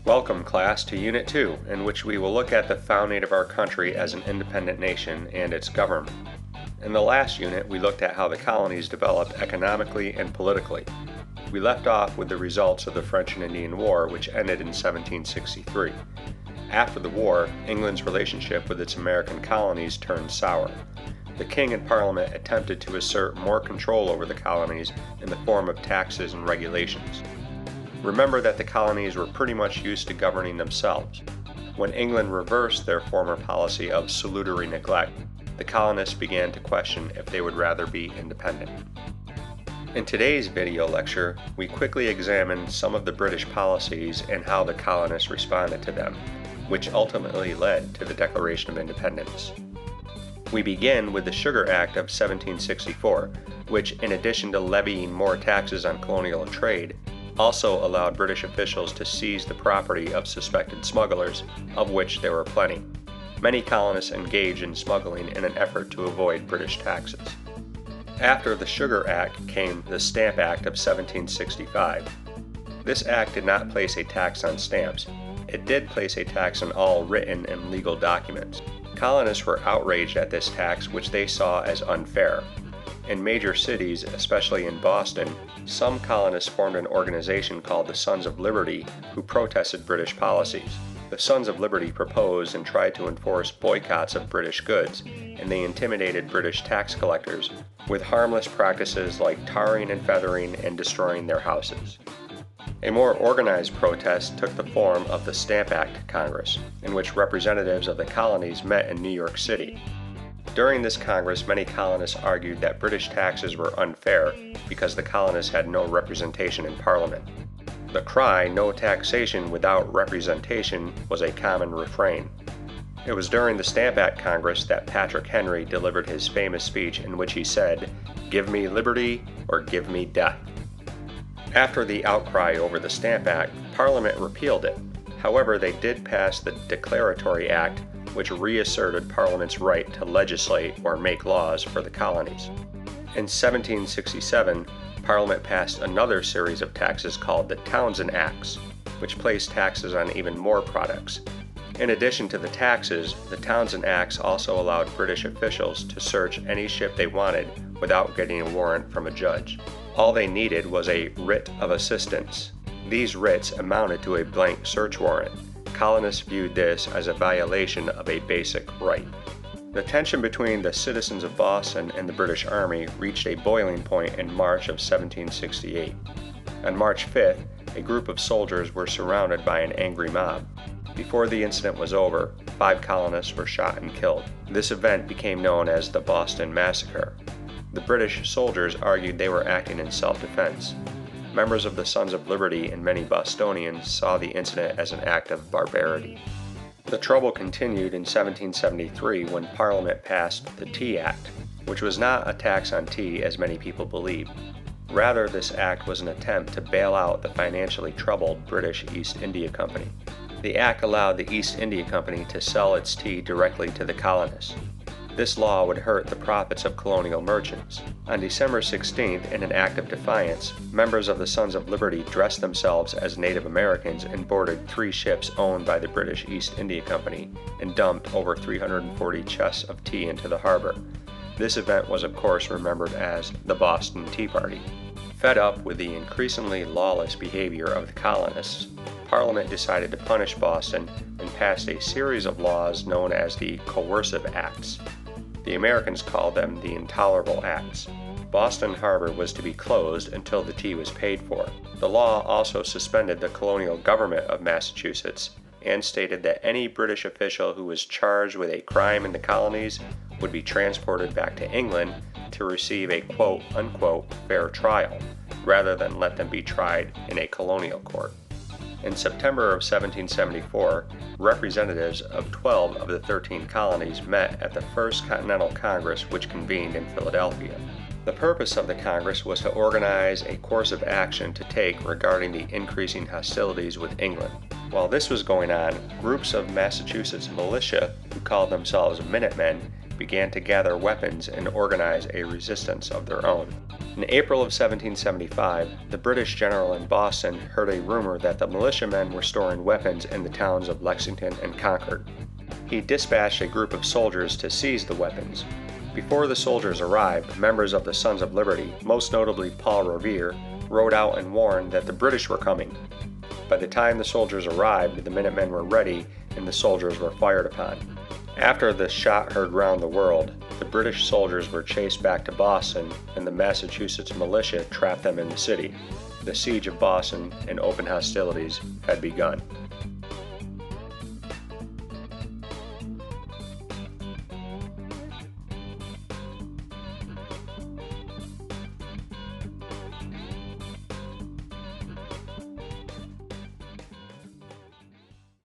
Welcome, class, to Unit 2, in which we will look at the founding of our country as an independent nation and its government. In the last unit, we looked at how the colonies developed economically and politically. We left off with the results of the French and Indian War, which ended in 1763. After the war, England's relationship with its American colonies turned sour. The King and Parliament attempted to assert more control over the colonies in the form of taxes and regulations. Remember that the colonies were pretty much used to governing themselves. When England reversed their former policy of salutary neglect, the colonists began to question if they would rather be independent. In today's video lecture, we quickly examine some of the British policies and how the colonists responded to them, which ultimately led to the Declaration of Independence. We begin with the Sugar Act of 1764, which, in addition to levying more taxes on colonial trade, also allowed British officials to seize the property of suspected smugglers, of which there were plenty. Many colonists engaged in smuggling in an effort to avoid British taxes. After the Sugar Act came the Stamp Act of 1765. This act did not place a tax on stamps. It did place a tax on all written and legal documents. Colonists were outraged at this tax, which they saw as unfair. In major cities, especially in Boston, some colonists formed an organization called the Sons of Liberty who protested British policies. The Sons of Liberty proposed and tried to enforce boycotts of British goods, and they intimidated British tax collectors with harmless practices like tarring and feathering and destroying their houses. A more organized protest took the form of the Stamp Act Congress, in which representatives of the colonies met in New York City. During this Congress, many colonists argued that British taxes were unfair because the colonists had no representation in Parliament. The cry, "No taxation without representation," was a common refrain. It was during the Stamp Act Congress that Patrick Henry delivered his famous speech in which he said, "Give me liberty or give me death." After the outcry over the Stamp Act, Parliament repealed it. However, they did pass the Declaratory Act, which reasserted Parliament's right to legislate or make laws for the colonies. In 1767, Parliament passed another series of taxes called the Townsend Acts, which placed taxes on even more products. In addition to the taxes, the Townsend Acts also allowed British officials to search any ship they wanted without getting a warrant from a judge. All they needed was a writ of assistance. These writs amounted to a blank search warrant. Colonists viewed this as a violation of a basic right. The tension between the citizens of Boston and the British Army reached a boiling point in March of 1768. On March 5th, a group of soldiers were surrounded by an angry mob. Before the incident was over, 5 colonists were shot and killed. This event became known as the Boston Massacre. The British soldiers argued they were acting in self-defense. Members of the Sons of Liberty and many Bostonians saw the incident as an act of barbarity. The trouble continued in 1773 when Parliament passed the Tea Act, which was not a tax on tea as many people believed. Rather, this act was an attempt to bail out the financially troubled British East India Company. The act allowed the East India Company to sell its tea directly to the colonists. This law would hurt the profits of colonial merchants. On December 16th, in an act of defiance, members of the Sons of Liberty dressed themselves as Native Americans and boarded 3 ships owned by the British East India Company and dumped over 340 chests of tea into the harbor. This event was of course remembered as the Boston Tea Party. Fed up with the increasingly lawless behavior of the colonists, Parliament decided to punish Boston and passed a series of laws known as the Coercive Acts. The Americans called them the Intolerable Acts. Boston Harbor was to be closed until the tea was paid for. The law also suspended the colonial government of Massachusetts and stated that any British official who was charged with a crime in the colonies would be transported back to England to receive a quote-unquote fair trial, rather than let them be tried in a colonial court. In September of 1774, representatives of 12 of the 13 colonies met at the First Continental Congress, which convened in Philadelphia. The purpose of the Congress was to organize a course of action to take regarding the increasing hostilities with England. While this was going on, groups of Massachusetts militia, who called themselves Minutemen, began to gather weapons and organize a resistance of their own. In April of 1775, the British general in Boston heard a rumor that the militiamen were storing weapons in the towns of Lexington and Concord. He dispatched a group of soldiers to seize the weapons. Before the soldiers arrived, members of the Sons of Liberty, most notably Paul Revere, rode out and warned that the British were coming. By the time the soldiers arrived, the Minutemen were ready and the soldiers were fired upon. After the shot heard round the world, the British soldiers were chased back to Boston and the Massachusetts militia trapped them in the city. The siege of Boston and open hostilities had begun.